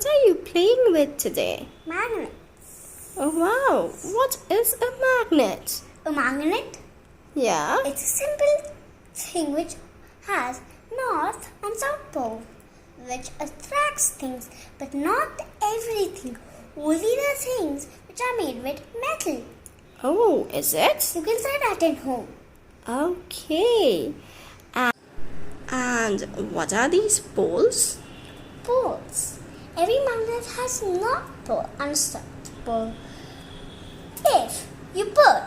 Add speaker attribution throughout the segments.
Speaker 1: what are you playing with today?
Speaker 2: Magnets.
Speaker 1: Oh wow, what is a magnet?
Speaker 2: A magnet?
Speaker 1: Yeah?
Speaker 2: It's a simple thing which has north and south pole, which attracts things, but not everything. Only the things which are made with metal.
Speaker 1: Oh, is it?
Speaker 2: You can try that at home.
Speaker 1: Okay. And what are these poles?
Speaker 2: Poles. Every magnet has north pole and south pole. If you put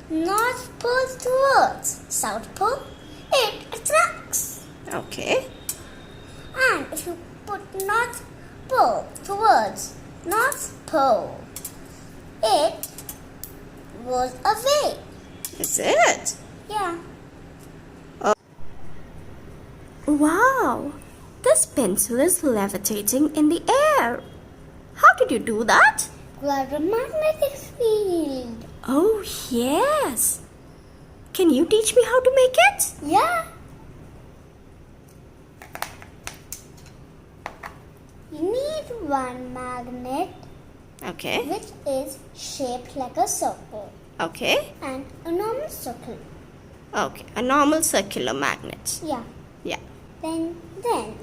Speaker 2: north pole towards south pole, it attracts.
Speaker 1: Okay.
Speaker 2: And if you put north pole towards north pole, it goes away.
Speaker 1: Is it?
Speaker 2: Yeah.
Speaker 1: Wow, this pencil is levitating in the air. How did you do that?
Speaker 2: Got a magnetic field.
Speaker 1: Oh, yes. Can you teach me how to make it?
Speaker 2: Yeah. You need one magnet
Speaker 1: Okay.
Speaker 2: which is shaped like a circle
Speaker 1: Okay.
Speaker 2: and a normal circle.
Speaker 1: Okay. A normal circular magnet.
Speaker 2: Yeah.
Speaker 1: Yeah.
Speaker 2: Then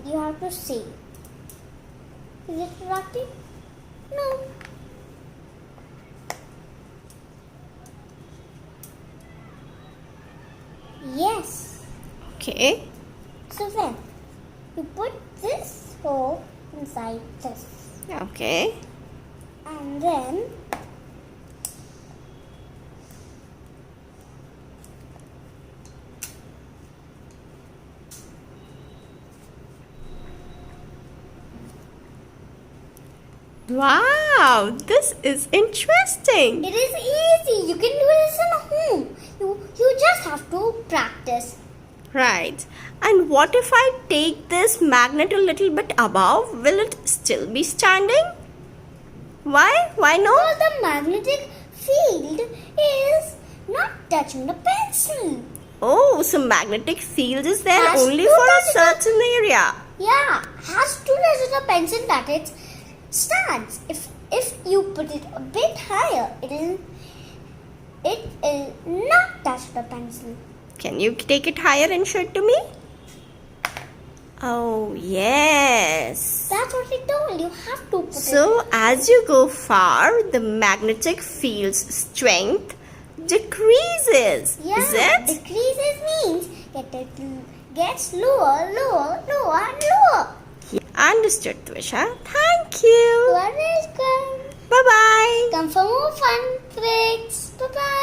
Speaker 2: you have to see. Is it rocky? No. Yes.
Speaker 1: Okay.
Speaker 2: So then you put this hole inside this.
Speaker 1: Okay.
Speaker 2: And then
Speaker 1: Wow, this is interesting.
Speaker 2: it is easy. You can do this at home. You just have to practice.
Speaker 1: Right. And what if I take this magnet a little bit above? Will it still be standing? Why? Why no?
Speaker 2: Because the magnetic field is not touching the pencil.
Speaker 1: Oh, so magnetic field is there
Speaker 2: Has
Speaker 1: only
Speaker 2: to
Speaker 1: for a
Speaker 2: touch
Speaker 1: certain area.
Speaker 2: Yeah, has to touch the pencil that it stands. If you put it a bit higher, it will not touch the pencil.
Speaker 1: Can you take it higher and show it to me? Oh, yes.
Speaker 2: That's what I told you. Have to put
Speaker 1: So, as you go far, the magnetic field's strength decreases.
Speaker 2: Yeah,
Speaker 1: Is it?
Speaker 2: decreases means that it gets lower, lower, lower, and lower.
Speaker 1: Understood, Twisha. Thank
Speaker 2: You
Speaker 1: you.
Speaker 2: are welcome.
Speaker 1: Bye-bye.
Speaker 2: Come for more fun tricks. Bye bye.